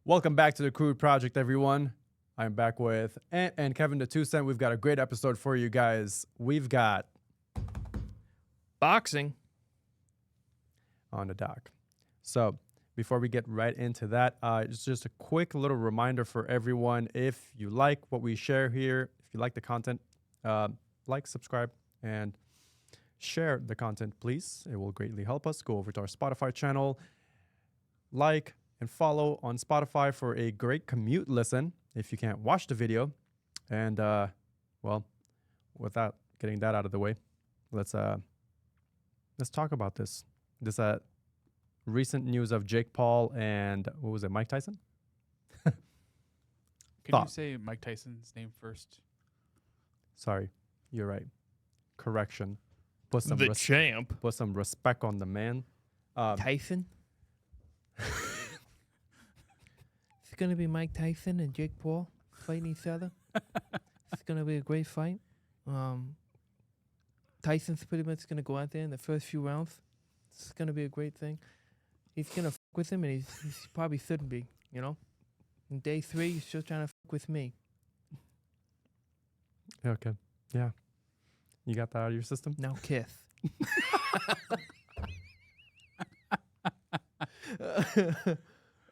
Welcome back to the Crude Project, everyone. I'm back with Ant and Kevin the 2 Cent. We've got a great episode for you guys. We've got boxing on the dock. So before we get right into that, it's just a quick little reminder for everyone. If you like what we share here, if you like the content, like, subscribe, and share the content, please. It will greatly help us. Go over to our Spotify channel, like and follow on Spotify for a great commute listen if you can't watch the video. And well, without getting that out of the way, let's talk about this recent news of Jake Paul and what was it, Mike Tyson? Can you say Mike Tyson's name first? Sorry, you're right. Correction. Put some champ. Put some respect on the man. Tyson. It's gonna be Mike Tyson and Jake Paul fighting each other. It's gonna be a great fight. Tyson's pretty much gonna go out there in the first few rounds. It's gonna be a great thing. He's gonna fuck with him, and he's probably shouldn't be. You know, in day 3, he's still trying to fuck with me. Okay. Yeah. You got that out of your system? Now kiss.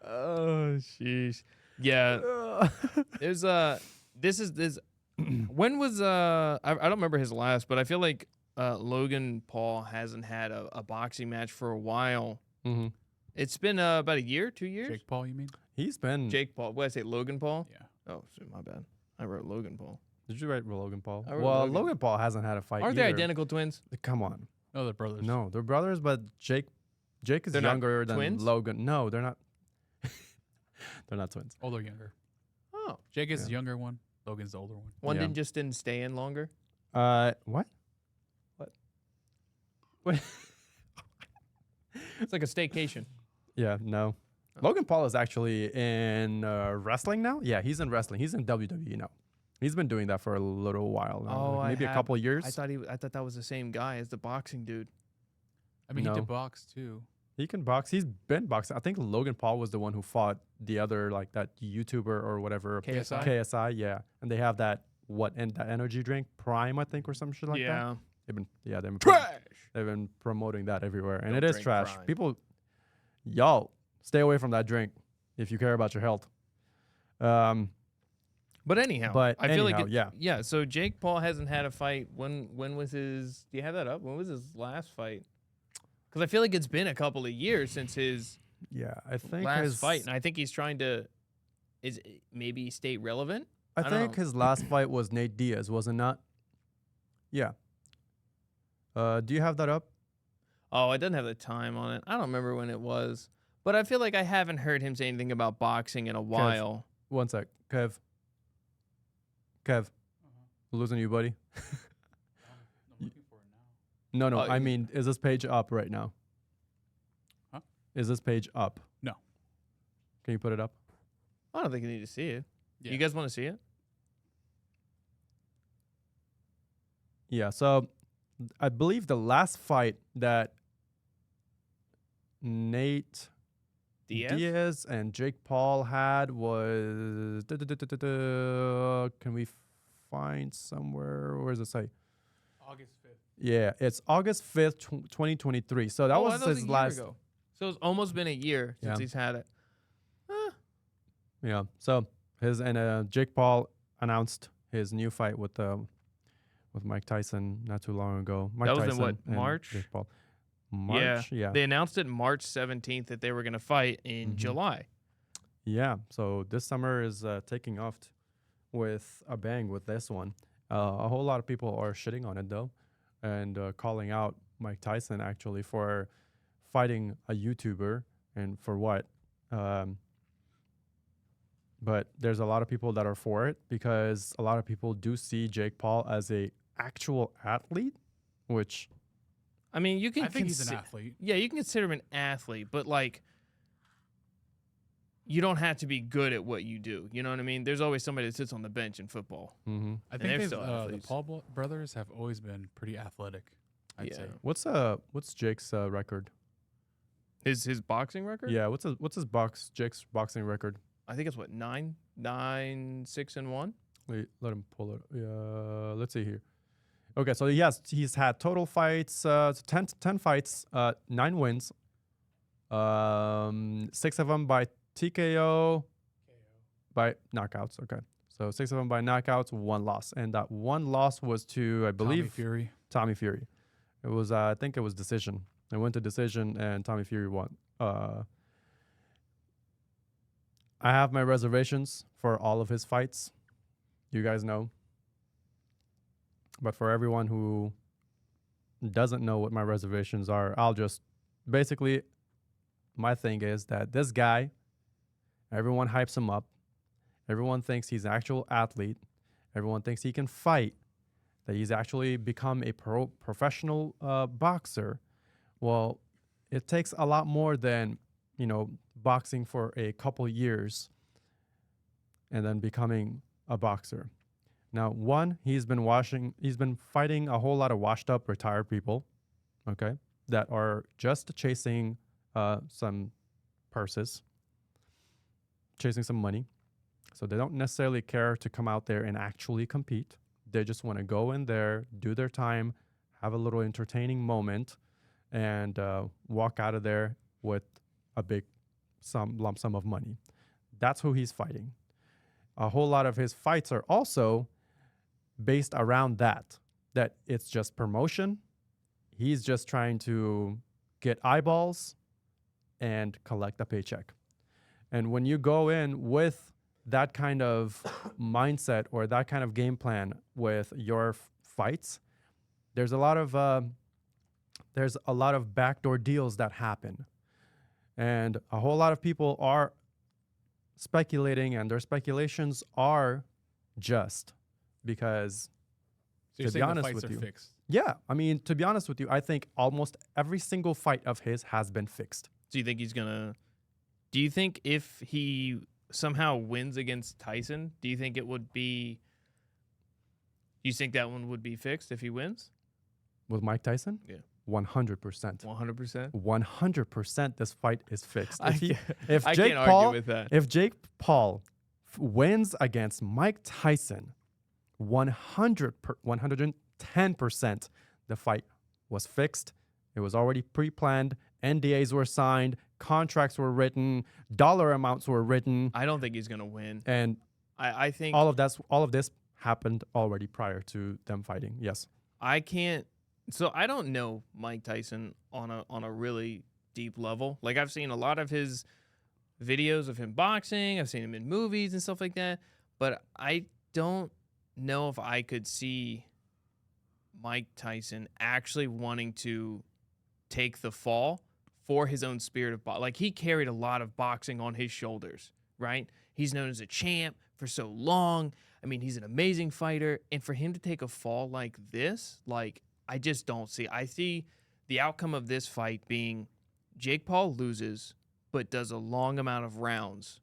Oh, Sheesh. Yeah. There's this. When was I don't remember his last, but I feel like Logan Paul hasn't had a boxing match for a while. Mm-hmm. It's been about a year, 2 years. Jake Paul, you mean? He's been. Jake Paul. What did I say? Logan Paul. Yeah. Oh, shit, my bad. I wrote Logan Paul. Did you write Logan Paul? I wrote Well, Logan. Logan Paul hasn't had a fight. Aren't they either. identical twins? Come on. No, they're brothers. No, they're brothers, but Jake is They're not younger than twins? Logan. No, they're not. They're not twins. Older, younger. Oh, Jake is Yeah. the younger one. Logan's the older one. one Yeah. didn't stay in longer. What? What? It's like a staycation. Yeah, no. Oh. Logan Paul is actually in wrestling now. Yeah, he's in wrestling. He's in WWE now. He's been doing that for a little while now. Oh, like maybe a couple years. I thought that was the same guy as the boxing dude. I mean, No. he did box too. He can box. He's been boxing. I think Logan Paul was the one who fought the other, like that YouTuber or whatever. KSI? KSI, yeah. And they have that that energy drink, Prime, I think, or some shit like that. Yeah. They've been Trash. they've been promoting that everywhere, and Don't it is drink trash. Prime. People, y'all, stay away from that drink if you care about your health. But anyhow, But I feel like anyhow, yeah. So Jake Paul hasn't had a fight. When was his? Do you have that up? When was his last fight? Because I feel like it's been a couple of years since his yeah, I think last his fight, and I think he's trying to maybe stay relevant. I don't think know. his last fight was Nate Diaz, was it not? Yeah. Do you have that up? Oh, it doesn't have the time on it. I don't remember when it was, but I feel like I haven't heard him say anything about boxing in a while. One sec, Kev. Losing you, buddy. I'm looking for it now. No, Oh, I mean, is this page up right now? Huh? Is this page up? No. Can you put it up? I don't think you need to see it. Yeah. You guys want to see it? Yeah, so I believe the last fight that Nate Diaz and Jake Paul had was can we find somewhere? Where does it say? August 5th. Yeah, it's August 5th, 2023. So that I was thought it his a year last. ago. So it's almost been a year since Yeah. he's had it. Yeah. So Jake Paul announced his new fight with Mike Tyson not too long ago. Mike That was in Tyson what, and March? Jake Paul. March. Yeah. They announced it March 17th that they were going to fight in Mhm. July. Yeah. So this summer is taking off with a bang with this one. A whole lot of people are shitting on it though, and calling out Mike Tyson actually for fighting a YouTuber and for what. But there's a lot of people that are for it because a lot of people do see Jake Paul as a actual athlete, which I mean, you can I think he's an athlete. Yeah, you can consider him an athlete, but like you don't have to be good at what you do. You know what I mean? There's always somebody that sits on the bench in football. I And think they're the still athletes. Paul brothers have always been pretty athletic. I'd say. what's Jake's record? His boxing record? Yeah, what's Jake's boxing record? I think it's what 9-6-1. Wait, let him pull it. Yeah, let's see here. Okay, so he's had total fights, 10 fights, 9 wins, 6 of them by TKO, by knockouts. Okay, so 6 of them by knockouts, 1 loss, and that 1 loss was to, I believe, Tommy Fury. It was, I think it was decision. It went to decision, and Tommy Fury won. I have my reservations for all of his fights. You guys know. But for everyone who doesn't know what my reservations are, I'll just basically, my thing is that this guy, everyone hypes him up. Everyone thinks he's an actual athlete. Everyone thinks he can fight, that he's actually become a professional boxer. Well, it takes a lot more than, boxing for a couple years and then becoming a boxer. Now, one, he's been fighting a whole lot of washed up retired people, okay, that are just chasing some purses, chasing some money. So they don't necessarily care to come out there and actually compete. They just want to go in there, do their time, have a little entertaining moment, and walk out of there with a big lump sum of money. That's who he's fighting. A whole lot of his fights are also based around that it's just promotion. He's just trying to get eyeballs and collect a paycheck. And when you go in with that kind of mindset or that kind of game plan with your fights, there's a lot of backdoor deals that happen. And a whole lot of people are speculating, and their speculations are just because, So you're to be saying the honest fights with are you, fixed. yeah, I mean, to be honest with you, I think almost every single fight of his has been fixed. Do you think do you think if he somehow wins against Tyson, do you think that one would be fixed if he wins? With Mike Tyson? Yeah. 100%. 100%? 100% this fight is fixed. I Jake can't Paul, argue with that. If Jake Paul wins against Mike Tyson, 110% the fight was fixed. It was already pre-planned. NDAs were signed. Contracts were written. Dollar amounts were written. I don't think he's going to win. And I think all of this happened already prior to them fighting. Yes. I can't. So I don't know Mike Tyson on a really deep level. Like, I've seen a lot of his videos of him boxing. I've seen him in movies and stuff like that. But I don't know if I could see Mike Tyson actually wanting to take the fall for his own spirit of boxing. Like, he carried a lot of boxing on his shoulders, right? He's known as a champ for so long. I mean, he's an amazing fighter. And for him to take a fall like this, like, I just don't see. I see the outcome of this fight being Jake Paul loses, but does a long amount of rounds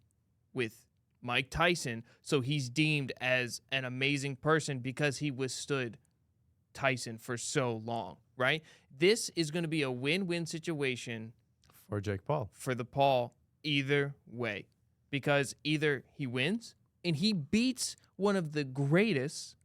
with Mike Tyson. So he's deemed as an amazing person because he withstood Tyson for so long, right? This is going to be a win-win situation For Jake Paul. for the Paul either way, because either he wins and he beats one of the greatest,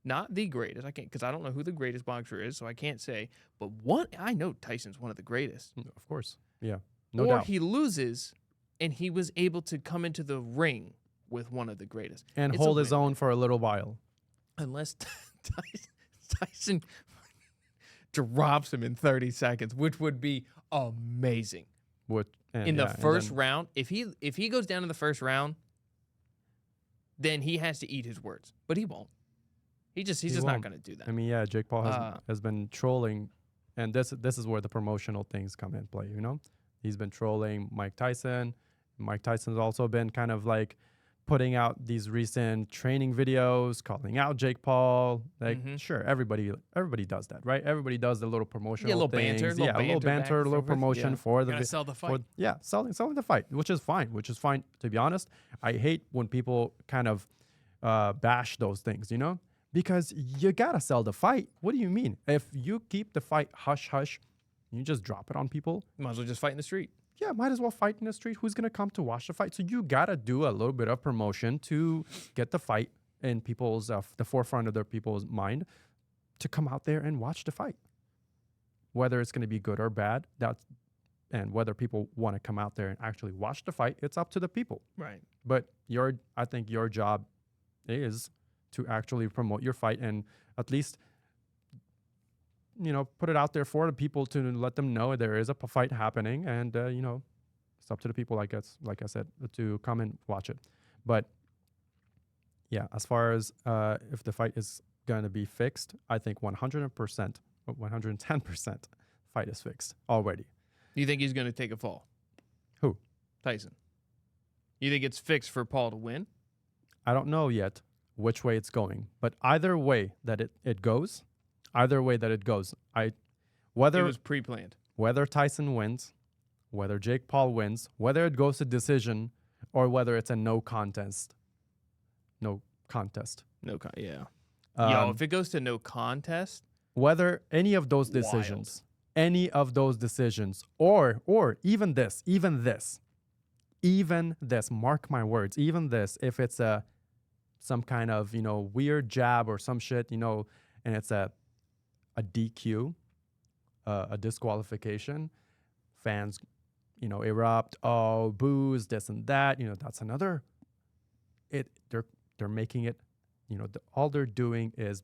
not the greatest, I can't, because I don't know who the greatest boxer is, so I can't say, but I know Tyson's one of the greatest. Of course. Yeah. No or doubt. he loses and he was able to come into the ring with one of the greatest. And It's a hold his win. own for a little while. Unless Tyson drops him in 30 seconds, which would be amazing. In the first round, if he goes down in the first round, then he has to eat his words. But he won't. He's just not won't. going to do that. I mean, yeah, Jake Paul has been trolling, and this is where the promotional things come in play, He's been trolling Mike Tyson. Mike Tyson's also been kind of like putting out these recent training videos, calling out Jake Paul. Like, sure, everybody does that, right? Everybody does the little promotional little things. banter, A little banter, a little promotion for the Gotta sell the fight. selling the fight, which is fine. To be honest, I hate when people kind of bash those things, because you gotta sell the fight. What do you mean? If you keep the fight hush hush, you just drop it on people. Might as well just fight in the street. yeah, might as well fight in the street. Who's gonna come to watch the fight? So you gotta do a little bit of promotion to get the fight in people's the forefront of their people's mind to come out there and watch the fight. Whether it's gonna be good or bad, and whether people want to come out there and actually watch the fight, it's up to the people. Right. But I think your job is to actually promote your fight and at least, put it out there for the people to let them know there is a fight happening. And, it's up to the people, I guess, like I said, to come and watch it. But yeah, as far as if the fight is going to be fixed, I think 100%, 110% fight is fixed already. You think he's going to take a fall? Who? Tyson. You think it's fixed for Paul to win? I don't know yet which way it's going, but either way that it goes, whether It was pre-planned. whether Tyson wins, whether Jake Paul wins, whether it goes to decision, or whether it's a no contest. Yeah. Um, If it goes to no contest, whether any of those decisions, or even this, mark my words, even this, if it's some kind of, weird jab or some shit, and it's a DQ, a disqualification, fans, erupt, oh, boos, this and that, that's another, they're making it, all they're doing is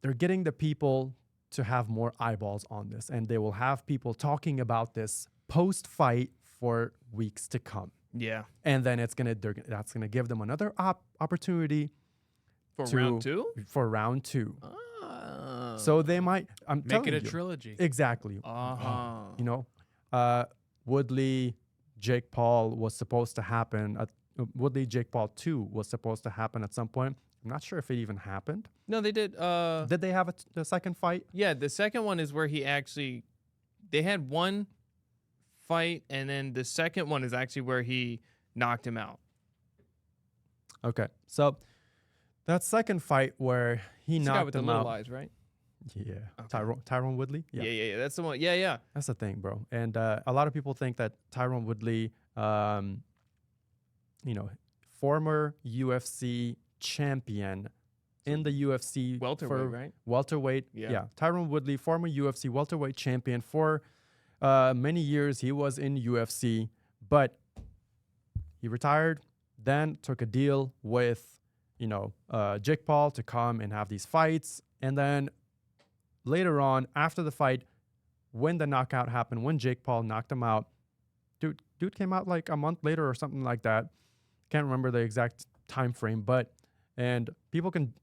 they're getting the people to have more eyeballs on this, and they will have people talking about this post-fight for weeks to come. yeah. And then that's gonna give them another opportunity For round two? For round two. Oh. So they might Make telling it a you, trilogy. exactly. Woodley, Jake Paul was supposed to happen. Woodley Jake Paul 2 was supposed to happen at some point. I'm not sure if it even happened. No, they did. Did they have the second fight? Yeah, the second one is where they had one fight, and then the second one is actually where he knocked him out. Okay, so that second fight where he It's the guy knocked with the him little out. eyes, right? Yeah, Okay. Tyrone Woodley. Yeah. That's the one. Yeah. That's the thing, bro. And a lot of people think that Tyrone Woodley, former UFC champion in the UFC Welterweight, right? Welterweight. Yeah. Yeah. Tyrone Woodley, former UFC welterweight champion for many years. He was in UFC, but he retired, then took a deal with, Jake Paul to come and have these fights. And then later on, after the fight, when the knockout happened, when Jake Paul knocked him out, dude came out like a month later or something like that. Can't remember the exact time frame, and people can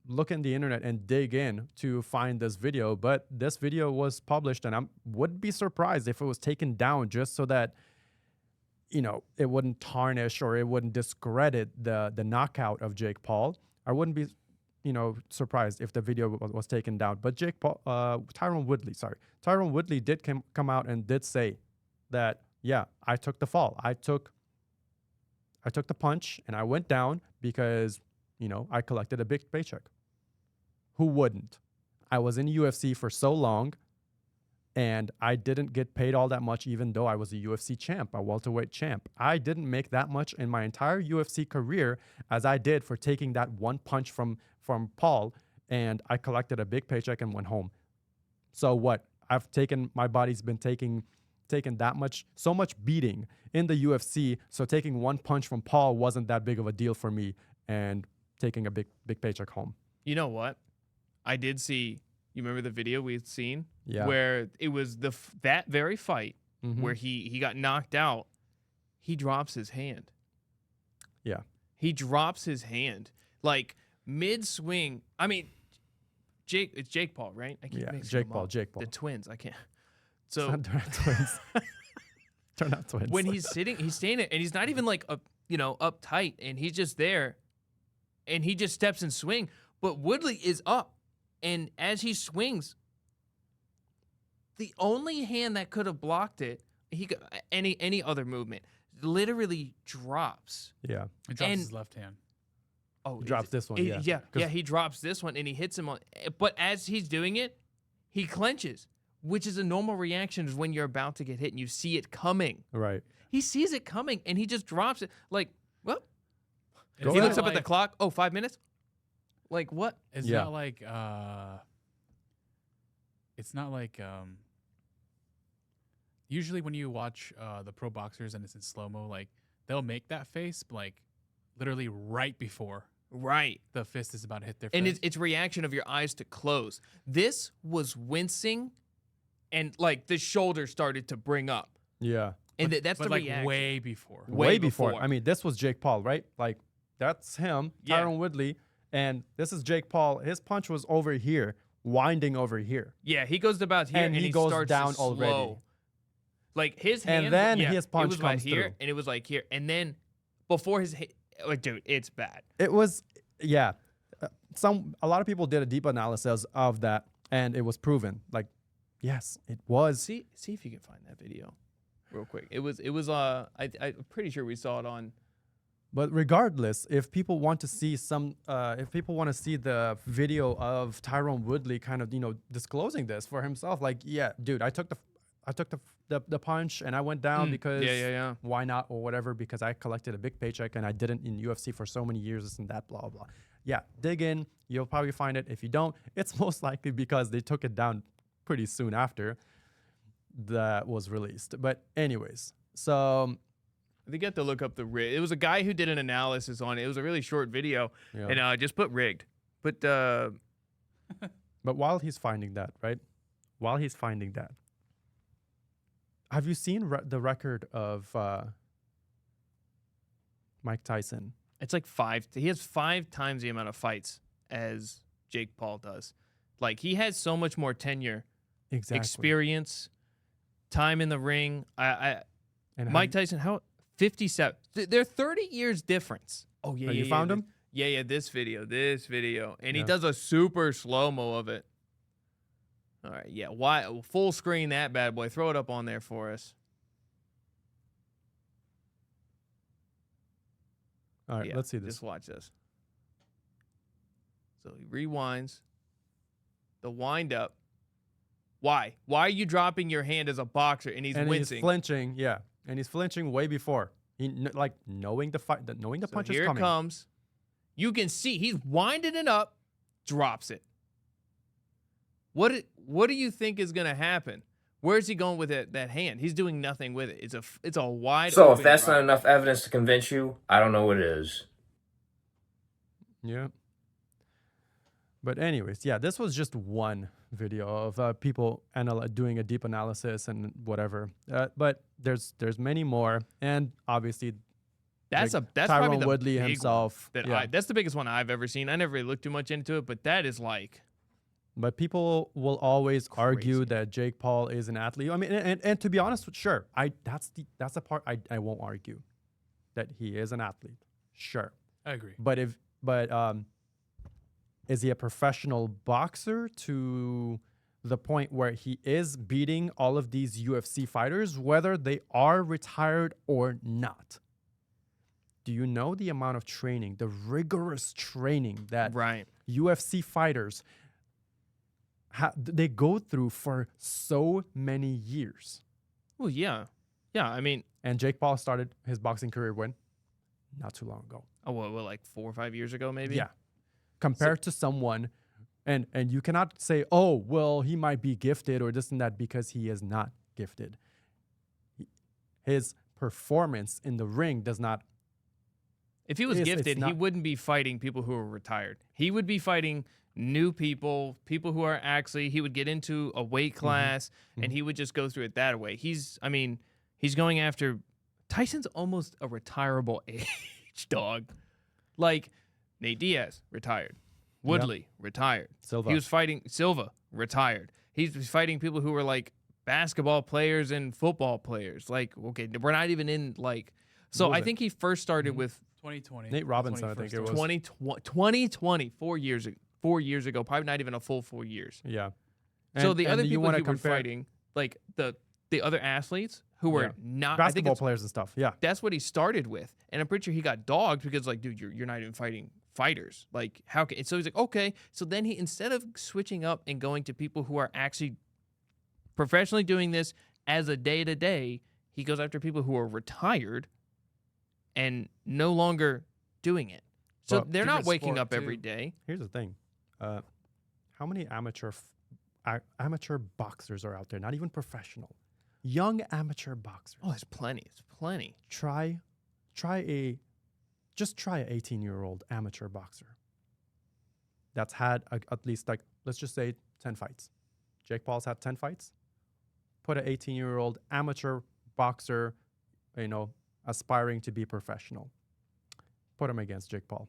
look in the internet and dig in to find this video. But this video was published, and I would be surprised if it was taken down just so that, it wouldn't tarnish or it wouldn't discredit the knockout of Jake Paul. I wouldn't be, surprised if the video was taken down. But Tyrone Woodley did come out and did say that, yeah, I took the fall. I took the punch and I went down because, I collected a big paycheck. Who wouldn't? I was in UFC for so long and I didn't get paid all that much, even though I was a UFC champ, a welterweight champ. I didn't make that much in my entire UFC career as I did for taking that one punch from Paul, and I collected a big paycheck and went home. So what? My body's been taking so much beating in the UFC, so taking one punch from Paul wasn't that big of a deal for me, and taking a big paycheck home. You know what? I did see. You remember the video we'd seen? Yeah. Where it was that very fight where he got knocked out. He drops his hand. Yeah. He drops his hand like mid swing. I mean, it's Jake Paul, right? I keep mixing them up. Jake Paul. The twins. I can't. So They're not twins. They're not twins. when he's standing, and he's not even like up tight, and he's just there, and he just steps and swing. But Woodley is up, and as he swings, the only hand that could have blocked it, he could, any other movement, literally drops. Yeah. He drops his left hand. Oh, He drops this one. yeah. He drops this one, and he hits him on. But as he's doing it, he clenches. which is a normal reaction is when you're about to get hit and you see it coming. Right. He sees it coming and he just drops it. Like, well, Is he that looks up at the like- clock. Oh, 5 minutes? Like, what? It's Yeah. not like it's not like usually when you watch the pro boxers and it's in slow-mo, like they'll make that face like literally right before Right. the fist is about to hit their And face. it's reaction of your eyes to close. This was wincing and like the shoulder started to bring up. Yeah. And that's but the like reaction. way before. Way before. before. I mean, this was Jake Paul, right? Like, that's him, Yeah. Tyron Woodley, and this is Jake Paul. His punch was over here, winding over here. Yeah, he goes to about here And and he he goes starts down to slow. already. Like his And hand, then yeah, his punch it was about comes here through. and it was like here. And then before his hit, like, dude, it's bad. It was, yeah. A lot of people did a deep analysis of that, and it was proven. Like, yes, it was. See if you can find that video real quick. It was I'm pretty sure we saw it on. But regardless, if people want to see if people want to see the video of Tyron Woodley kind of, disclosing this for himself, like, yeah, dude, I took the punch and I went down because yeah. why not or whatever, because I collected a big paycheck and I didn't in UFC for so many years, this and that, blah, blah. Yeah, dig in. You'll probably find it. If you don't, it's most likely because they took it down pretty soon after that was released. But anyways, so They get to look up the rig. It was a guy who did an analysis on it. It was a really short video, yeah. and just put rigged. But But while he's finding that, right? While he's finding that, have you seen the record of Mike Tyson? it's like he has 5 times the amount of fights as Jake Paul does. Like he has so much more tenure, Exactly. experience, time in the ring. And Mike Tyson, how 57? They're 30 years difference. Oh yeah, you found him? Yeah, this video, and he Yeah. does a super slow mo of it. All right, yeah. Why full screen that bad boy? Throw it up on there for us. All right, Yeah, let's see this. Just watch this. So he rewinds. The wind up. Why? Why are you dropping your hand as a boxer and he's wincing? He's flinching, yeah. And he's flinching way before. Knowing the fight, knowing the So punch is here coming. it comes. You can see he's winding it up, drops it. What do you think is going to happen? Where's he going with that hand? He's doing nothing with it. It's a wide. So open if that's drop. not enough evidence to convince you, I don't know what is. Yeah. But anyways, yeah, this was just one video of people doing a deep analysis and whatever. But there's many more, and obviously That's like probably Tyron the Woodley big one himself. that Yeah. that's the biggest one I've ever seen. I never really looked too much into it, but that is like But people will always argue Crazy. that Jake Paul is an athlete. I mean, and to be honest, sure, that's the part I won't argue that he is an athlete. Sure, I agree. but is he a professional boxer to the point where he is beating all of these UFC fighters, whether they are retired or not? Do you know the amount of training, the rigorous training that right. UFC fighters they go through for so many years? Well, yeah. I mean, And Jake Paul started his boxing career when? Not too long ago. what, like 4 or 5 years ago, maybe? Yeah. Compared to someone, and you cannot say, oh, well, he might be gifted or this and that, because he is not gifted. His performance in the ring does not. If he was It's gifted, he not- wouldn't be fighting people who are retired. He would be fighting new people who are actually, he would get into a weight class and he would just go through it that way. He's going after, Tyson's almost a retirable age, dog. Like Nate Diaz, retired. Woodley, retired. Silva. He was fighting Silva, retired. He's fighting people who were like basketball players and football players. Like, okay, we're not even in like, so What was I it? think he first started with 2020. Nate Robinson, I think it was. 2020, 4 years ago, probably not even a full 4 years. Yeah. So And- the and other you people wanna he were fighting, like the other athletes who were Yeah. not, I think basketball it's, players and stuff. Yeah. that's what he started with. And I'm pretty sure he got dogged because like, dude, you're not even fighting fighters. Like how can, so he's like, okay. So then he, instead of switching up and going to people who are actually professionally doing this as a day-to-day. He goes after people who are retired and no longer doing it. So But they're not different waking sport, up every too. day. Here's the thing. How many amateur boxers are out there? Not even professional. Young amateur boxers. Oh, there's plenty. It's plenty. Try a 18-year-old amateur boxer that's had at least, like, let's just say 10 fights. Jake Paul's had 10 fights. Put an 18-year-old amateur boxer, aspiring to be professional. Put him against Jake Paul.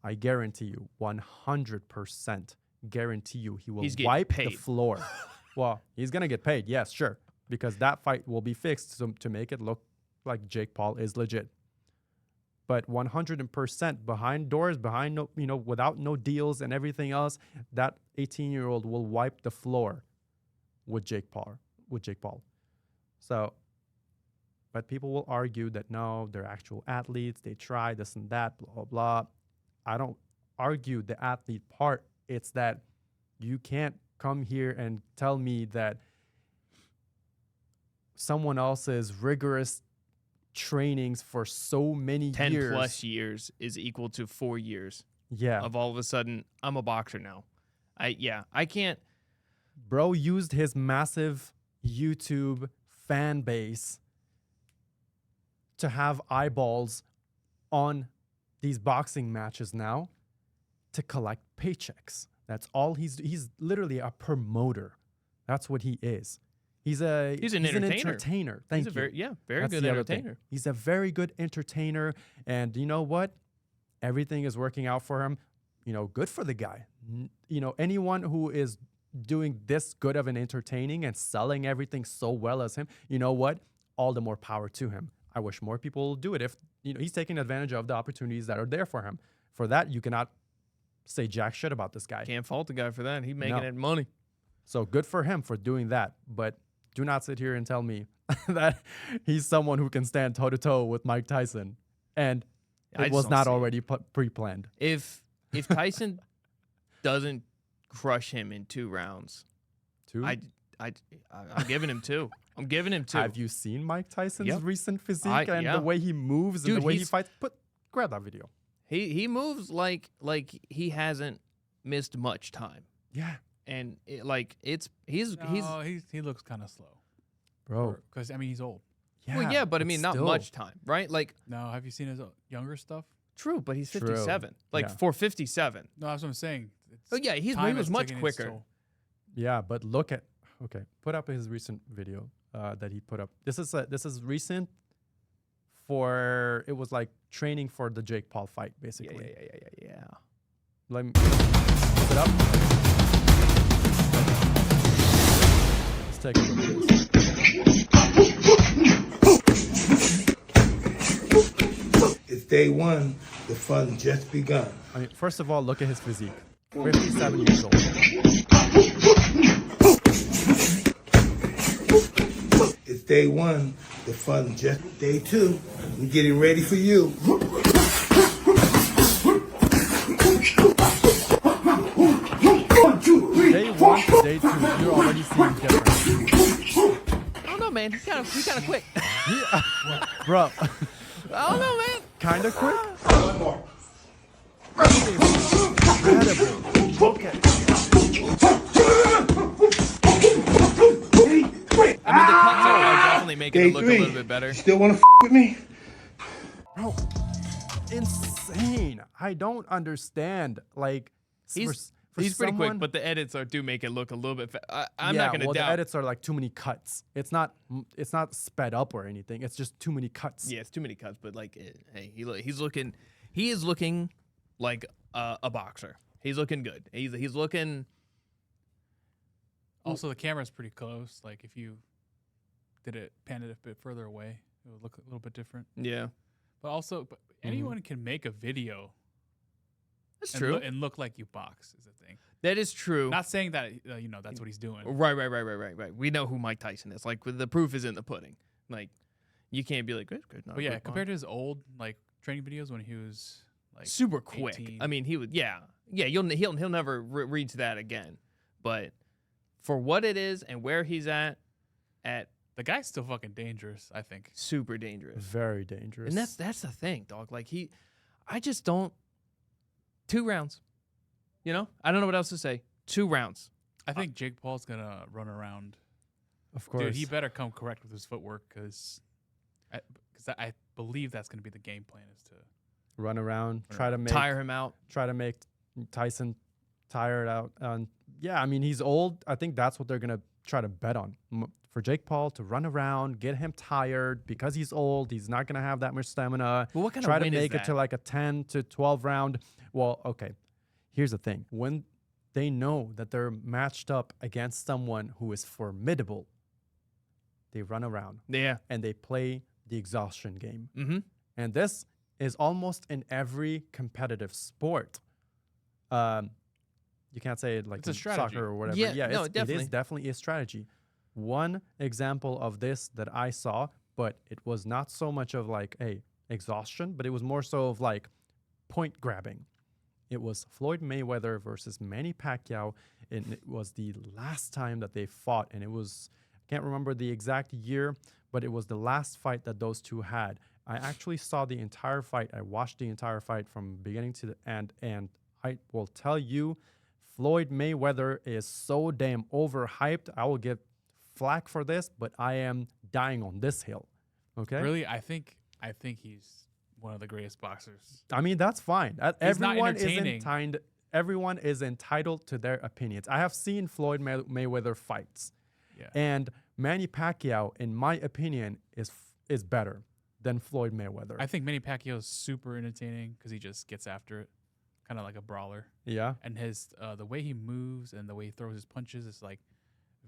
I guarantee you, 100% guarantee you, he will He's getting wipe the paid. floor. Well, he's going to get paid, yes, sure, because that fight will be fixed to make it look like Jake Paul is legit. But 100% behind doors, without no deals and everything else, that 18-year-old will wipe the floor with Jake Paul. So, but people will argue that no, they're actual athletes. They try this and that, blah, blah, blah. I don't argue the athlete part. It's that you can't come here and tell me that someone else's rigorous trainings for so many 10 years. plus years is equal to 4 years Yeah. of all of a sudden, I'm a boxer now. I can't. Bro used his massive YouTube fan base to have eyeballs on these boxing matches now to collect paychecks. That's all he's literally a promoter. That's what he is. He's an entertainer. Thank He's you. a very That's good the other thing. entertainer. He's a very good entertainer, and you know what? Everything is working out for him. Good for the guy. Anyone who is doing this good of an entertaining and selling everything so well as him, you know what? All the more power to him. I wish more people do it. If he's taking advantage of the opportunities that are there for him. For that, you cannot say jack shit about this guy. Can't fault the guy for that. He's making No. it money. So good for him for doing that. But do not sit here and tell me that he's someone who can stand toe to toe with Mike Tyson, and I it just was don't not see it. already pre-planned. If Tyson doesn't crush him in 2 rounds, Too. I'm giving him 2. I'm giving him 2. Have you seen Mike Tyson's Yep. recent physique and yeah. the way he moves Dude, and the way he he's- fights? Grab that video. He moves like he hasn't missed much time, Yeah, and he looks kind of slow. bro. Because he's old. Yeah, but I mean not still. much time, right? Like No, have you seen his younger stuff? true, but he's True. 57. Like Yeah. for 57. No, that's what I'm saying. Oh yeah, he Time was is much taking its quicker. toll. Yeah, but put up his recent video that he put up. This is recent. It was like training for the Jake Paul fight, basically. Yeah. Let me put it up. Let's take a look at this. It's day one. The fun just begun. I mean, first of all, look at his physique. 57 years old. It's day one. The fun just day two. I'm getting ready for you. Day 1 to day 2, you're already seeing difference. I don't know, man. He's kind of quick. Bro, I don't know, man. kind of quick. One more. Incredible. Okay. I mean, the cuts are definitely making Day it look three. a little bit better. You still want to with me? Bro, insane. I don't understand. Like, He's for pretty quick, someone- but the edits do make it look a little bit. I'm yeah, not gonna well, doubt. the edits are like too many cuts. It's not sped up or anything. It's just too many cuts. Yeah, it's too many cuts, but like, hey, he is looking like a boxer. He's looking good. He's looking. Also, the camera's pretty close. Like if you pan it a bit further away, it would look a little bit different. Yeah, But also, anyone can make a video that's and, true. and look like you box is the thing. That is true. Not saying that that's what he's doing. Right. We know who Mike Tyson is. Like, the proof is in the pudding. Like, you can't be like, good. But yeah, compared to his old like training videos when he was like super quick. 18. I mean, he would. Yeah. He'll never reach that again. But for what it is and where he's at The guy's still fucking dangerous, I think. super dangerous. Very dangerous. And that's the thing, dog. Like I just don't. 2 rounds. You know, I don't know what else to say. 2 rounds. I think Jake Paul's gonna run around. of course. Dude, he better come correct with his footwork because I believe that's gonna be the game plan is to. run around, try to make Tire him out. try to make Tyson tired out. Yeah, I mean, he's old. I think that's what they're going to try to bet on. For Jake Paul to run around, get him tired because he's old. He's not going to have that much stamina. Well, what kind try of to win is make it that? to like a 10 to 12 round. Well, okay. Here's the thing. When they know that they're matched up against someone who is formidable, they run around Yeah. and they play the exhaustion game. Mm-hmm. And this is almost in every competitive sport. You can't say it like It's a in strategy. soccer or whatever. Yeah, no, it definitely. is definitely a strategy. One example of this that I saw, but it was not so much of like exhaustion, but it was more so of like point grabbing. It was Floyd Mayweather versus Manny Pacquiao, and it was the last time that they fought, and it was, I can't remember the exact year, but it was the last fight that those two had. I actually saw the entire fight. I watched the entire fight from beginning to the end, and I will tell you, Floyd Mayweather is so damn overhyped. I will get flack for this, but I am dying on this hill. Okay? Really, I think he's one of the greatest boxers. I mean, that's fine. He's not Everyone is entertaining. everyone is entitled to their opinions. I have seen Floyd Mayweather fights. Yeah. And Manny Pacquiao, in my opinion, is better than Floyd Mayweather. I think Manny Pacquiao is super entertaining because he just gets after it, kind of like a brawler. Yeah. And his the way he moves and the way he throws his punches is like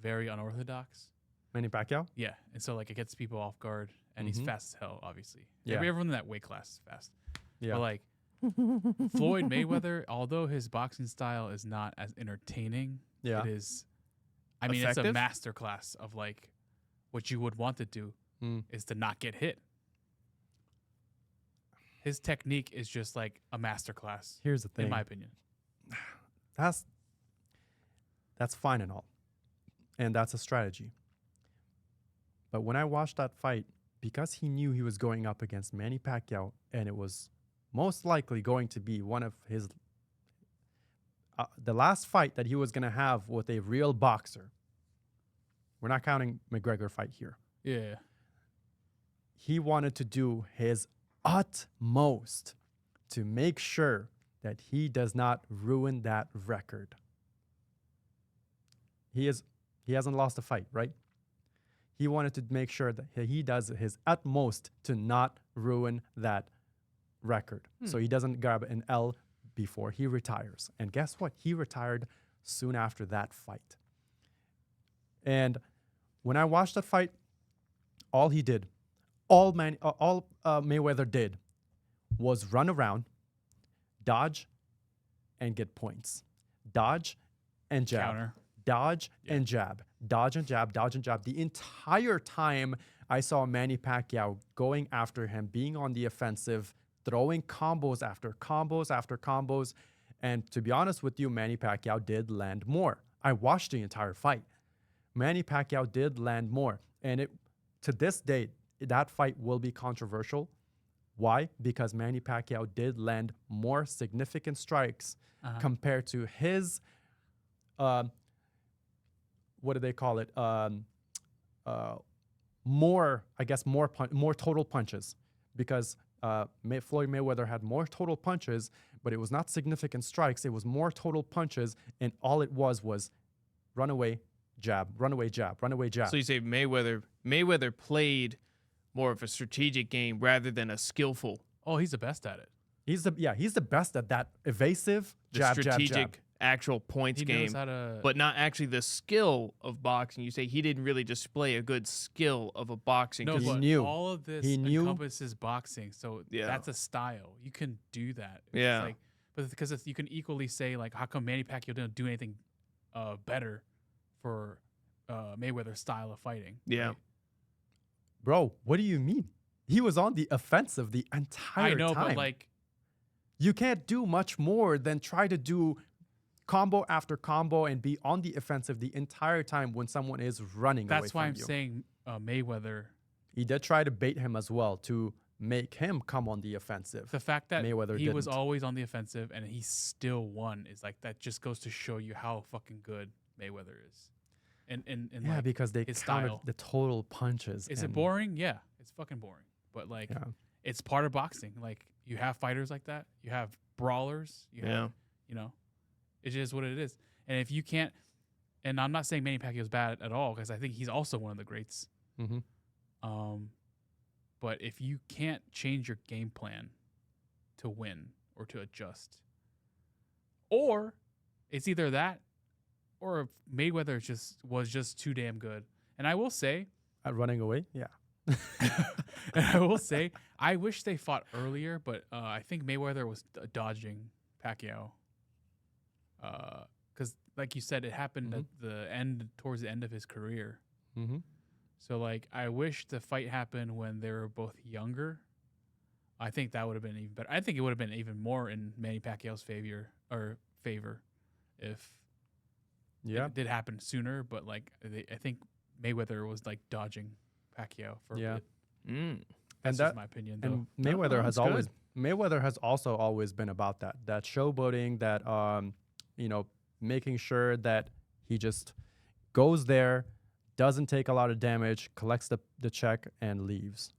very unorthodox. Manny Pacquiao? Yeah, and so like it gets people off guard, and he's fast as hell. Obviously, Yeah. Everyone in that weight class is fast. Yeah. But like Floyd Mayweather, although his boxing style is not as entertaining, Yeah. it is. I mean, it's a Effective? masterclass of like what you would want to do is to not get hit. His technique is just like a masterclass, Here's the thing. in my opinion. That's fine and all. And that's a strategy. But when I watched that fight, because he knew he was going up against Manny Pacquiao, and it was most likely going to be one of his the last fight that he was going to have with a real boxer. We're not counting McGregor fight here. Yeah, He wanted to do his utmost to make sure that he does not ruin that record. He hasn't lost a fight, right? He wanted to make sure that he does his utmost to not ruin that record. So he doesn't grab an L before he retires. And guess what? He retired soon after that fight. And when I watched that fight, all Mayweather did was run around, dodge, and get points. Dodge and jab. Counter. Dodge and jab. Dodge and jab. Dodge and jab. The entire time I saw Manny Pacquiao going after him, being on the offensive, throwing combos after combos after combos. And to be honest with you, Manny Pacquiao did land more. I watched the entire fight. Manny Pacquiao did land more. And to this day, that fight will be controversial. Why? Because Manny Pacquiao did land more significant strikes compared to his, what do they call it? More total punches. Because Floyd Mayweather had more total punches, but it was not significant strikes. It was more total punches, and all it was runaway jab, runaway jab, runaway jab. So you say Mayweather played more of a strategic game rather than a skillful. Oh, he's the best at it. He's the best at that evasive The jab, strategic jab, jab. actual points He game, knows how to. but not actually the skill of boxing. You say he didn't really display a good skill of a boxing. no, 'cause he but knew. all of this He knew. encompasses boxing, so Yeah. that's a style. You can do that. Yeah. It's like, but because you can equally say like, how come Manny Pacquiao didn't do anything better for Mayweather's style of fighting? Yeah. right? Bro, what do you mean? He was on the offensive the entire I know, time. but like, You can't do much more than try to do combo after combo and be on the offensive the entire time when someone is running away That's why from I'm you. saying Mayweather. He did try to bait him as well to make him come on the offensive. The fact that Mayweather he was didn't. always on the offensive and he still won is like that just goes to show you how fucking good Mayweather is. And Yeah, like, because they his counted style. the total punches. Is it and- boring? Yeah, it's fucking boring. But like, Yeah. it's part of boxing. Like you have fighters like that. You have brawlers. You have, you know, it is what it is. And if you can't, and I'm not saying Manny Pacquiao is bad at all because I think he's also one of the greats. Mhm. But if you can't change your game plan to win or to adjust, or it's either that, or if Mayweather was just too damn good. And I will say, At running away? Yeah. and I will say, I wish they fought earlier, but I think Mayweather was dodging Pacquiao. Because, like you said, it happened at the end, towards the end of his career. Mm-hmm. So, like, I wish the fight happened when they were both younger. I think that would have been even better. I think it would have been even more in Manny Pacquiao's favor if Yeah. it did happen sooner. But like, I think Mayweather was like dodging Pacquiao for a Yeah. bit. And That's that just my opinion, though. and Mayweather has that's always Mayweather has also always been about that showboating, that making sure that he just goes there, doesn't take a lot of damage, collects the check and leaves.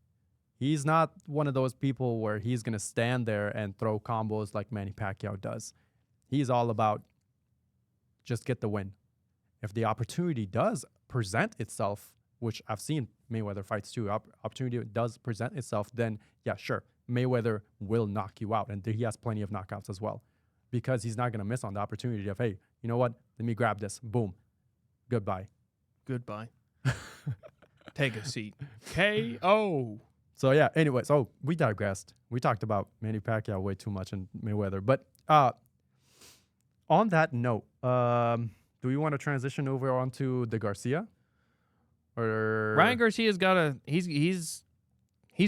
He's not one of those people where he's going to stand there and throw combos like Manny Pacquiao does. He's all about just get the win. If the opportunity does present itself, which I've seen Mayweather fights too, opportunity does present itself, then yeah, sure, Mayweather will knock you out. And he has plenty of knockouts as well, because he's not going to miss on the opportunity of, hey, you know what? Let me grab this. Boom. Goodbye. Goodbye. Take a seat. KO. So yeah, anyway, so we digressed. We talked about Manny Pacquiao way too much and Mayweather. But on that note, do we want to transition over onto the Garcia? Or Ryan Garcia's got he's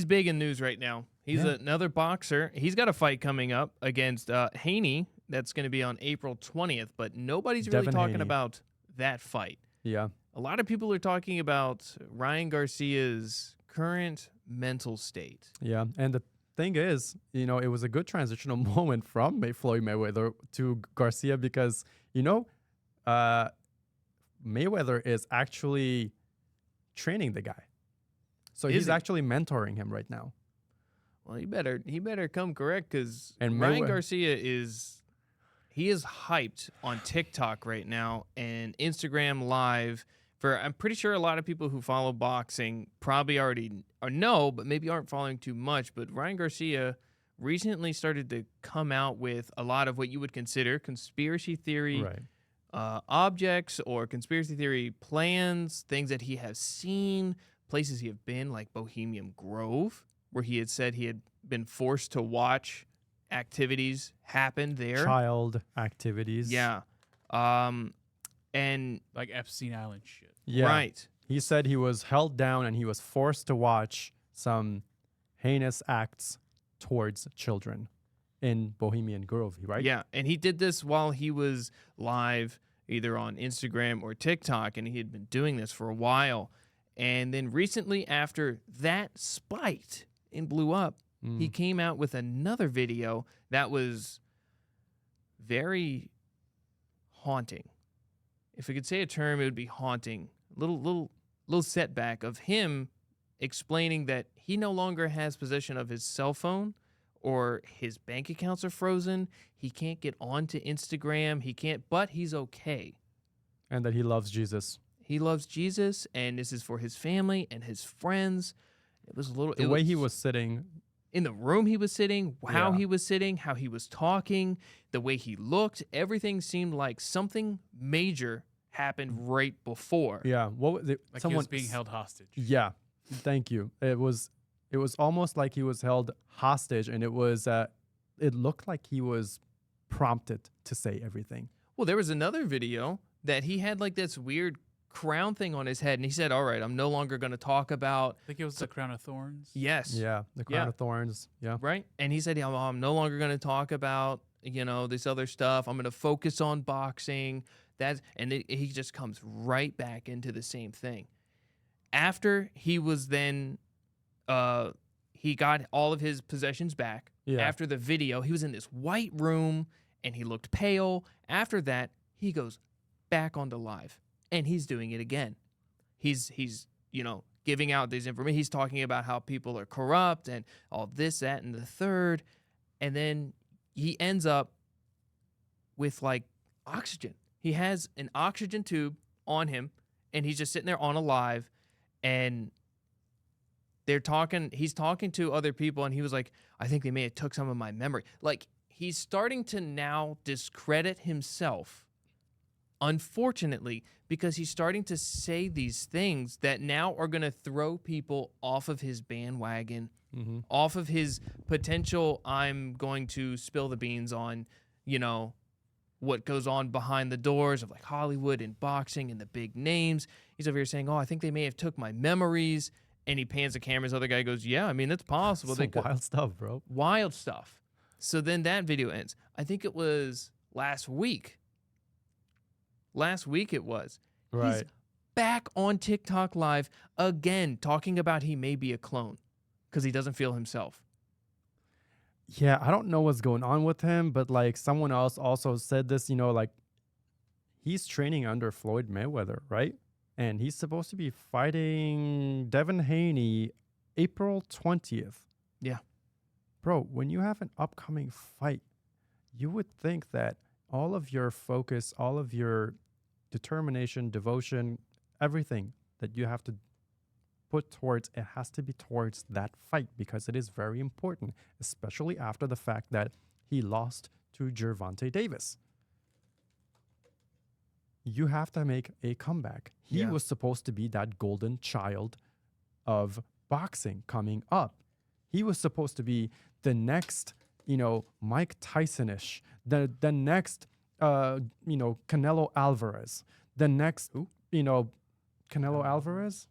big in news right now. He's Yeah. another boxer. He's got a fight coming up against Haney. That's going to be on April 20th, but nobody's really Devin talking Haney. about that fight. Yeah. A lot of people are talking about Ryan Garcia's current mental state. Yeah. And the thing is, it was a good transitional moment from Floyd Mayweather to Garcia, because, Mayweather is actually training the guy. So Is he's he? actually mentoring him right now. Well, he better come correct, because And Ryan Maywe- Garcia is hyped on TikTok right now and Instagram Live. I'm pretty sure a lot of people who follow boxing probably already know, but maybe aren't following too much. But Ryan Garcia recently started to come out with a lot of what you would consider conspiracy theory Right. objects or conspiracy theory plans, things that he has seen, places he have been, like Bohemian Grove, where he had said he had been forced to watch activities happen there. Child activities. Yeah. And Like Epstein Island shit. Yeah. right. He said he was held down and he was forced to watch some heinous acts towards children in Bohemian Grove, right? Yeah. And he did this while he was live, either on Instagram or TikTok, and he had been doing this for a while. And then recently, after that spiked and blew up, he came out with another video that was very haunting. If we could say a term, it would be haunting. Little setback of him explaining that he no longer has possession of his cell phone, or his bank accounts are frozen. He can't get onto Instagram. He can't, but he's okay. And that he loves Jesus. He loves Jesus, and this is for his family and his friends. It was a little. The way he was sitting. in the room he was sitting, how Yeah. he was sitting, how he was talking, the way he looked, everything seemed like something major happened right before. Yeah. What was it? Like he was being held hostage. Yeah. Thank you. It was almost like he was held hostage, and it looked like he was prompted to say everything. Well, there was another video that he had like this weird crown thing on his head, and he said, "All right, I'm no longer going to talk about." I think it was the Crown of Thorns. Yes. Yeah. The crown Yeah. of thorns. Yeah. Right? And he said, I'm no longer going to talk about this other stuff. I'm going to focus on boxing. He just comes right back into the same thing. After he was then, he got all of his possessions back. Yeah. After the video, he was in this white room and he looked pale. After that, he goes back onto live and he's doing it again. He's giving out this information. He's talking about how people are corrupt and all this, that, and the third. And then he ends up with like oxygen. He has an oxygen tube on him and he's just sitting there on a live and he's talking to other people and he was like, I think they may have took some of my memory. Like, he's starting to now discredit himself, unfortunately, because he's starting to say these things that now are going to throw people off of his bandwagon, off of his potential, I'm going to spill the beans on, what goes on behind the doors of like Hollywood and boxing and the big names. He's over here saying, I think they may have took my memories. And he pans the camera. This other guy goes, yeah, I mean, that's possible. Some wild stuff, bro. Wild stuff. So then that video ends. I think it was last week. Last week it was. Right. He's back on TikTok Live again, talking about he may be a clone because he doesn't feel himself. Yeah, I don't know what's going on with him, but like someone else also said this, like he's training under Floyd Mayweather, right? And he's supposed to be fighting Devin Haney April 20th. Yeah. Bro, when you have an upcoming fight, you would think that all of your focus, all of your determination, devotion, everything that you have to put towards, it has to be towards that fight because it is very important, especially after the fact that he lost to Gervonta Davis. You have to make a comeback. He was supposed to be that golden child of boxing coming up. He was supposed to be the next, Mike Tyson-ish, the next, Canelo Alvarez, the next, Canelo Alvarez.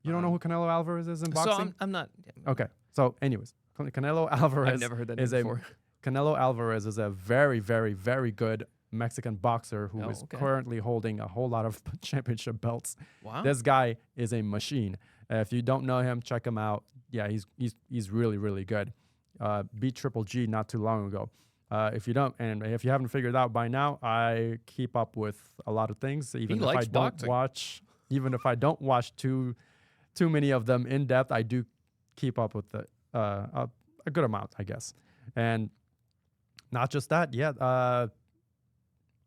You don't know who Canelo Alvarez is in boxing? So I'm not. Okay. So, anyways, Canelo Alvarez. I've never heard that name before. Canelo Alvarez is a very, very, very good Mexican boxer who is currently holding a whole lot of championship belts. Wow. This guy is a machine. If you don't know him, check him out. Yeah, he's really, really good. Beat Triple G not too long ago. If you don't, and if you haven't figured out by now, I keep up with a lot of things. Even if I don't watch too many of them in depth, I do keep up with a good amount, I guess. And not just that,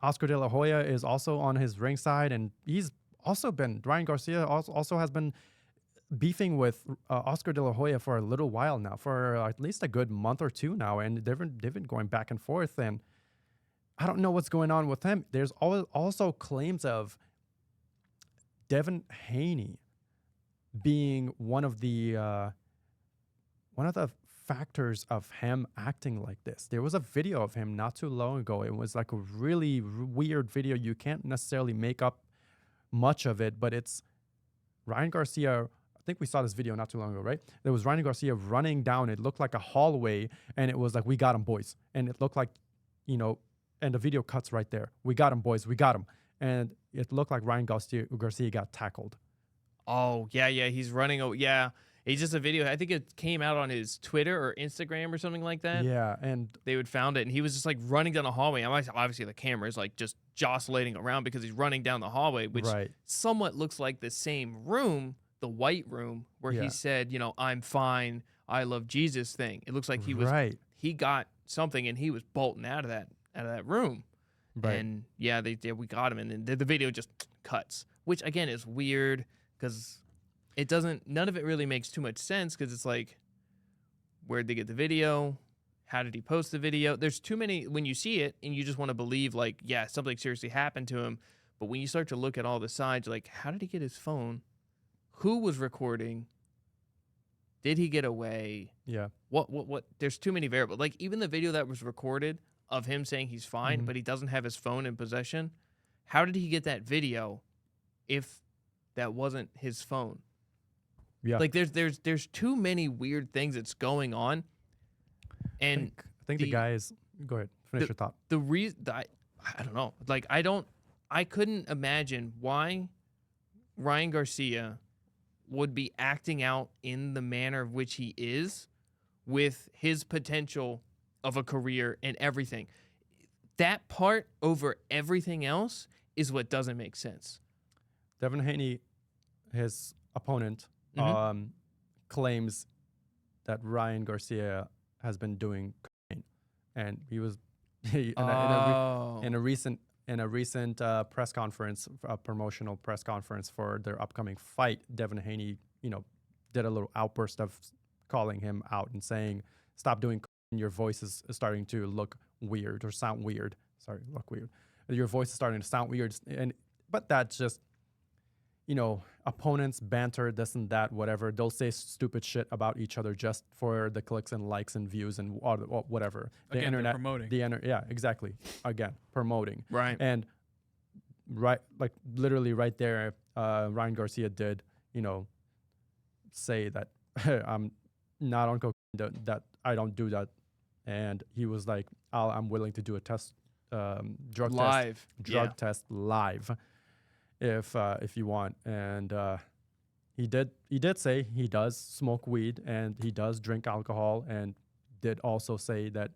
Oscar De La Hoya is also on his ringside, and he's also been, Ryan Garcia also has been beefing with Oscar De La Hoya for a little while now, for at least a good month or two now, and they've been going back and forth, and I don't know what's going on with him. There's also claims of Devin Haney being one of the factors of him acting like this. There was a video of him not too long ago. It was like a really weird video. You can't necessarily make up much of it, but it's Ryan Garcia. I think we saw this video not too long ago, right? There was Ryan Garcia running down. It looked like a hallway, and it was like, we got him, boys. And it looked like, and the video cuts right there. We got him, boys. We got him. And it looked like Ryan Garcia got tackled. Oh, yeah. He's running. Oh, yeah. It's just a video. I think it came out on his Twitter or Instagram or something like that. Yeah, and they would found it, and he was just like running down the hallway. Obviously, the camera is like just jostling around because he's running down the hallway, which somewhat looks like the same room, the white room, where he said, I'm fine, I love Jesus thing. It looks like he got something, and he was bolting out of that room. Right. And we got him, and then the video just cuts, which again is weird because none of it really makes too much sense because it's like, where'd they get the video? How did he post the video? There's too many, when you see it and you just want to believe like, yeah, something seriously happened to him. But when you start to look at all the sides, like, how did he get his phone? Who was recording? Did he get away? Yeah. What? There's too many variables. Like even the video that was recorded of him saying he's fine, but he doesn't have his phone in possession. How did he get that video if that wasn't his phone? Yeah. Like there's too many weird things that's going on. And I think the guy is. Go ahead. Finish your thought. The reason I don't know. Like I couldn't imagine why Ryan Garcia would be acting out in the manner of which he is with his potential of a career and everything. That part over everything else is what doesn't make sense. Devin Haney, his opponent, claims that Ryan Garcia has been doing cocaine, and he was in a recent press conference, a promotional press conference for their upcoming fight. Devin Haney, did a little outburst of calling him out and saying, "Stop doing cocaine. Your voice is starting to look weird or sound weird. Sorry, look weird. Your voice is starting to sound weird." But that's just, opponents banter, this and that, whatever. They'll say stupid shit about each other just for the clicks and likes and views and whatever. The Again, internet, they're promoting. yeah, exactly. Again, promoting. Right. And literally right there, Ryan Garcia did, say that I'm not on cocaine, that I don't do that. And he was like, I'm willing to do a test, drug test live if you want. And he did say he does smoke weed and he does drink alcohol, and did also say that,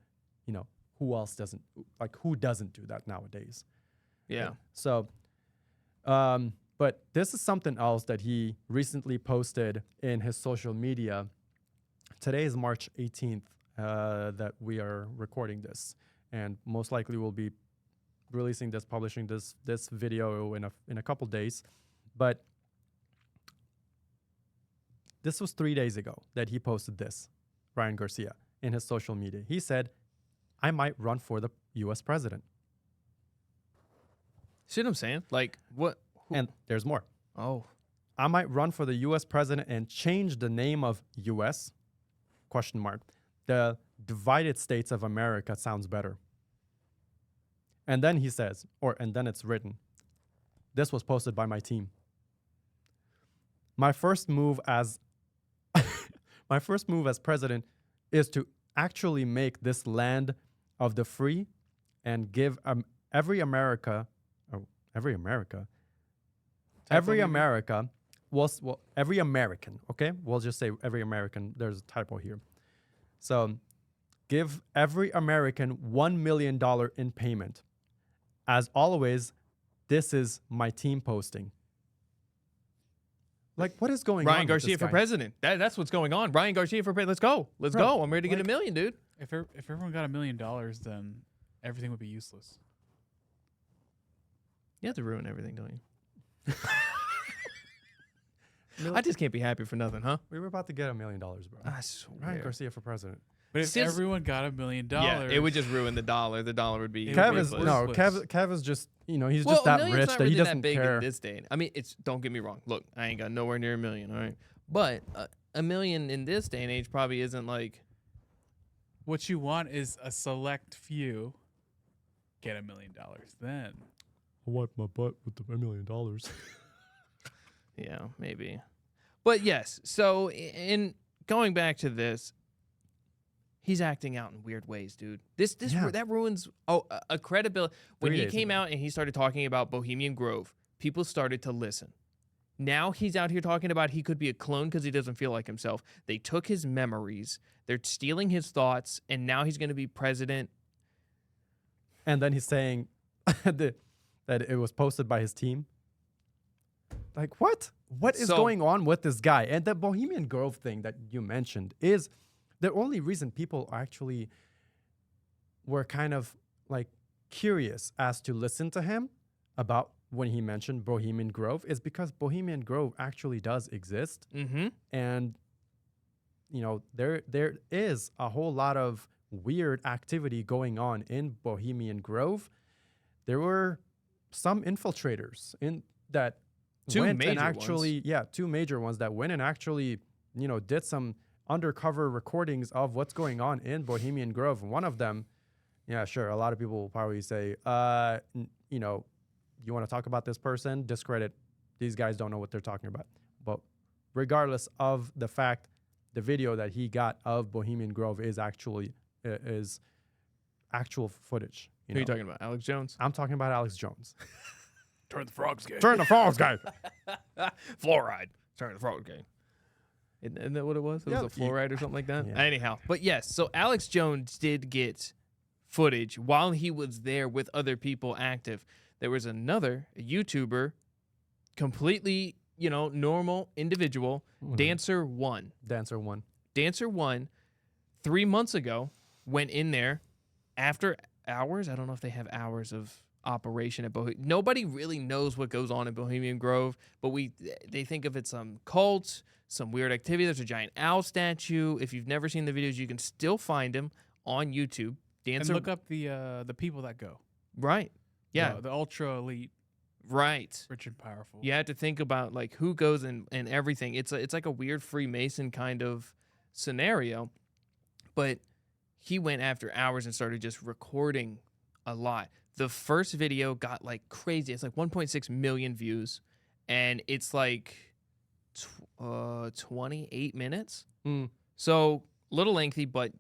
who doesn't do that nowadays? Yeah. So, but this is something else that he recently posted in his social media. Today is March 18th that we are recording this, and most likely we'll be publishing this video in a couple days. But this was 3 days ago that he posted this, Ryan Garcia, in his social media. He said, "I might run for the U.S. president." See what I'm saying? Like, what? And there's more. Oh. "I might run for the U.S. president and change the name of U.S. ? The divided states of America sounds better." And then he says, and then it's written, "This was posted by my team. My first move as president is to actually make this land of the free and give every American, okay? We'll just say every American. There's a typo here. So give every American $1 million in payment. As always, this is my team posting." Like, what is going on? Ryan Garcia for president. That's what's going on. Ryan Garcia for president. Let's go. Let's go. I'm ready to get $1 million, dude. If everyone got $1 million, then everything would be useless. You have to ruin everything, don't you? I just can't be happy for nothing, huh? We were about to get $1 million, bro. I swear. Ryan Garcia for president. But if everyone got $1 million, yeah, it would just ruin the dollar. The dollar would be. Kev is just, he's just that rich that he doesn't care. In this day. I mean, don't get me wrong. Look, I ain't got nowhere near $1 million, all right? But $1 million in this day and age probably isn't like. What you want is a select few get $1 million. Then I'll wipe my butt with the $1 million. Yeah, maybe. But yes, so in going back to this, he's acting out in weird ways, dude. That ruins a credibility. When he came out and he started talking about Bohemian Grove, people started to listen. Now he's out here talking about he could be a clone because he doesn't feel like himself. They took his memories, they're stealing his thoughts, and now he's going to be president. And then he's saying that it was posted by his team. Like, what? What is going on with this guy? And the Bohemian Grove thing that you mentioned is the only reason people actually were kind of like curious as to listen to him about when he mentioned Bohemian Grove is because Bohemian Grove actually does exist. Mm-hmm. And, there is a whole lot of weird activity going on in Bohemian Grove. There were some infiltrators in that two major ones that went and actually, did some undercover recordings of what's going on in Bohemian Grove. One of them, yeah, sure, a lot of people will probably say, you want to talk about this person? Discredit. These guys don't know what they're talking about. But regardless of the fact, the video that he got of Bohemian Grove is actually actual footage. Who are you talking about? Alex Jones? I'm talking about Alex Jones. Turn the frogs gay. Turn the frogs, guy. Fluoride. Sorry, the frog game. Isn't that what it was? It was a fluoride or something like that? Yeah. Anyhow. But yes, so Alex Jones did get footage while he was there with other people active. There was another YouTuber, completely, normal individual, Dancer One. Dancer One. Dancer One, 3 months ago, went in there after hours. I don't know if they have hours of operation at Bohemian. Nobody really knows what goes on in Bohemian Grove, but they think of it some cult, some weird activity. There's a giant owl statue. If you've never seen the videos, you can still find him on YouTube. And look up the people that go. Right. Yeah. The ultra elite, right. rich and powerful. You have to think about like who goes and everything. It's like a weird Freemason kind of scenario, but he went after hours and started just recording a lot. The first video got like crazy. It's like 1.6 million views, and it's like 28 minutes. So a little lengthy, but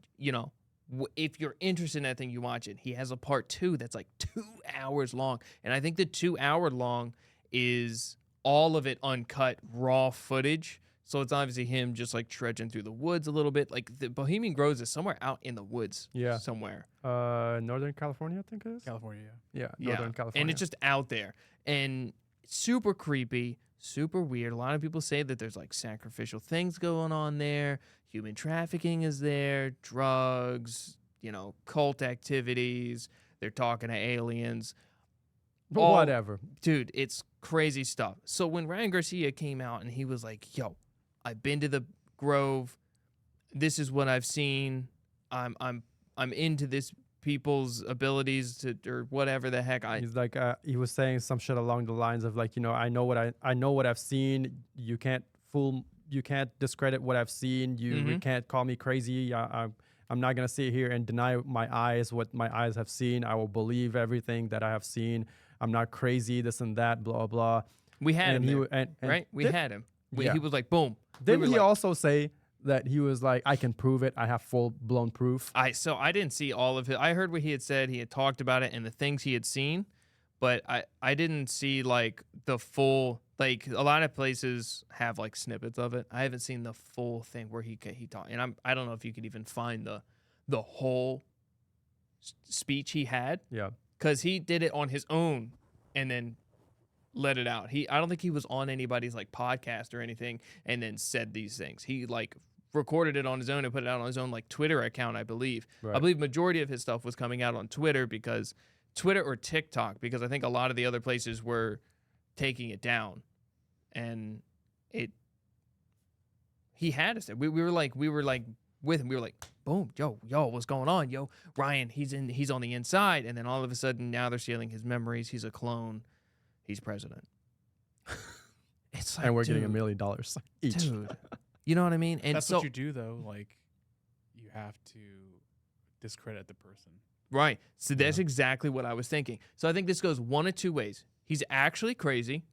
if you're interested in that thing, you watch it. He has a part 2 that's like 2 hours long, and I think the 2 hour long is all of it uncut raw footage. So it's obviously him just like trudging through the woods a little bit. Like the Bohemian Grove is somewhere out in the woods. Yeah. Somewhere. Northern California, I think it is. California, Yeah, Northern California. And it's just out there. And super creepy, super weird. A lot of people say that there's like sacrificial things going on there. Human trafficking is there. Drugs, cult activities. They're talking to aliens. Whatever. Dude, it's crazy stuff. So when Ryan Garcia came out and he was like, yo, I've been to the Grove. This is what I've seen. I'm into this people's abilities to, or whatever the heck. He's like, he was saying some shit along the lines of like, I know what I've seen. You can't discredit what I've seen. You can't call me crazy. I'm not gonna sit here and deny my eyes what my eyes have seen. I will believe everything that I have seen. I'm not crazy. This and that. Blah blah. We had him there, and right? We had him. Yeah. He was like, boom. Didn't he also say that he was like, I can prove it. I have full blown proof. I didn't see all of it. I heard what he had said. He had talked about it and the things he had seen, but I didn't see like the full. Like a lot of places have like snippets of it. I haven't seen the full thing where he talked, and I don't know if you could even find the whole speech he had. Yeah, because he did it on his own and then let it out. I don't think he was on anybody's like podcast or anything and then said these things. He like recorded it on his own and put it out on his own like Twitter account, I believe. Right. I believe majority of his stuff was coming out on Twitter or TikTok, because I think a lot of the other places were taking it down. And he had us there. We were like with him. We were like, boom, yo, what's going on? Yo, Ryan, he's on the inside. And then all of a sudden now they're stealing his memories. He's a clone. He's president. It's like, and we're dude, getting $1 million each. Dude, you know what I mean? And that's so, what you do though. Like, you have to discredit the person. right. So that's exactly what I was thinking. So I think this goes one of two ways. He's actually crazy,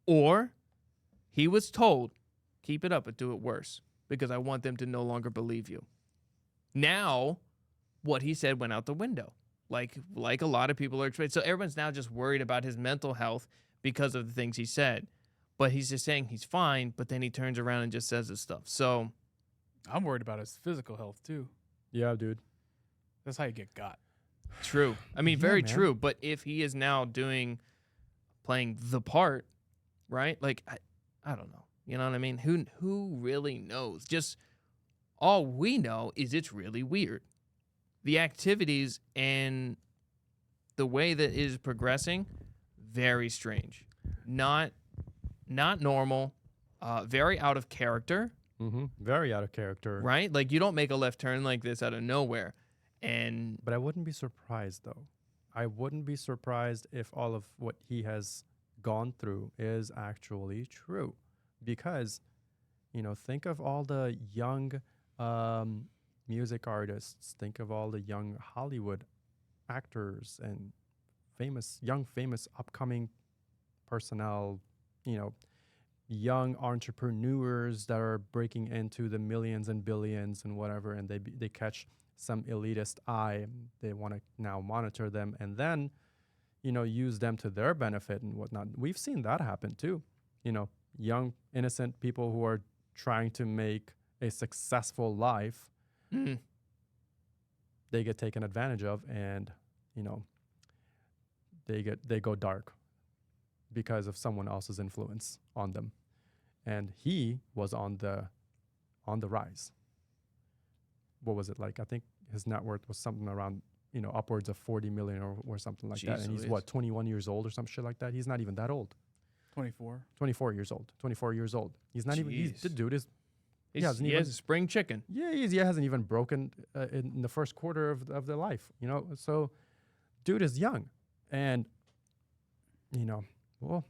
or he was told, keep it up but do it worse, because I want them to no longer believe you. Now, what he said went out the window. Like a lot of people are expecting. So everyone's now just worried about his mental health because of the things he said. But he's just saying he's fine, but then he turns around and just says this stuff. So I'm worried about his physical health too. Yeah, dude. That's how you get got. true. I mean, Yeah, very man. true. But if he is now playing the part, right? Like, I don't know. You know what I mean? Who really knows? Just all we know is it's really weird. The activities and the way that it is progressing, very strange. Not normal. Very out of character. Mm-hmm. Very out of character. Right? Like, you don't make a left turn like this out of nowhere. And But I wouldn't be surprised, though. I wouldn't be surprised if all of what he has gone through is actually true. Because, think of all the young music artists. Think of all the young Hollywood actors and famous upcoming personnel. You young entrepreneurs that are breaking into the millions and billions and whatever, and they catch some elitist eye. They want to now monitor them and then, use them to their benefit and whatnot. We've seen that happen too. Young, innocent people who are trying to make a successful life, they get taken advantage of, and they go dark because of someone else's influence on them. And he was on the rise. What was it like? I think his net worth was something around, upwards of 40 million or something like that. And he's 21 years old or some shit like that. He's not even that old. 24 years old. 24 years old. He's not even, the dude is, he has a spring chicken. Yeah, he hasn't even broken in the first quarter of their life, So dude is young. And, well,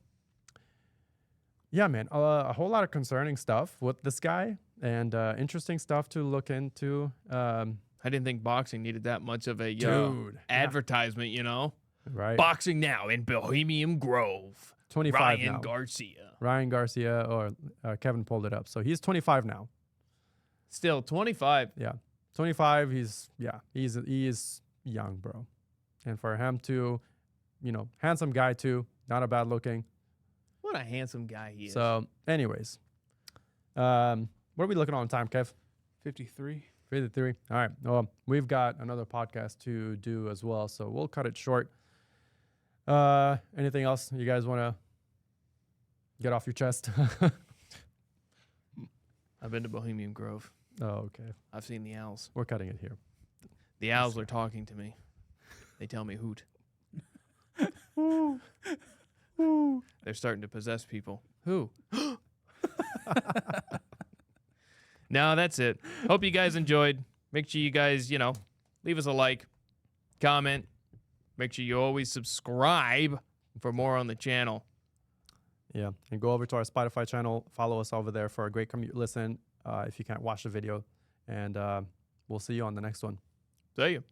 yeah, man, a whole lot of concerning stuff with this guy and interesting stuff to look into. I didn't think boxing needed that much of a advertisement, Right. Boxing now in Bohemian Grove. 25 Ryan now. Garcia. Ryan Garcia, or Kevin pulled it up. So he's 25 now. Still 25. Yeah. 25, he is young, bro. And for him to, handsome guy too, not a bad looking. What a handsome guy he is. So, anyways, what are we looking on time, Kev? 53. 53. All right. Well, we've got another podcast to do as well, so we'll cut it short. Anything else you guys want to get off your chest? I've been to Bohemian Grove. Oh, okay. I've seen the owls. We're cutting it here. The owls are talking to me. They tell me hoot. They're starting to possess people. Who? No, that's it. Hope you guys enjoyed. Make sure you guys, leave us a like, comment. Make sure you always subscribe for more on the channel. Yeah, and go over to our Spotify channel. Follow us over there for a great commute listen if you can't watch the video. And we'll see you on the next one. See you.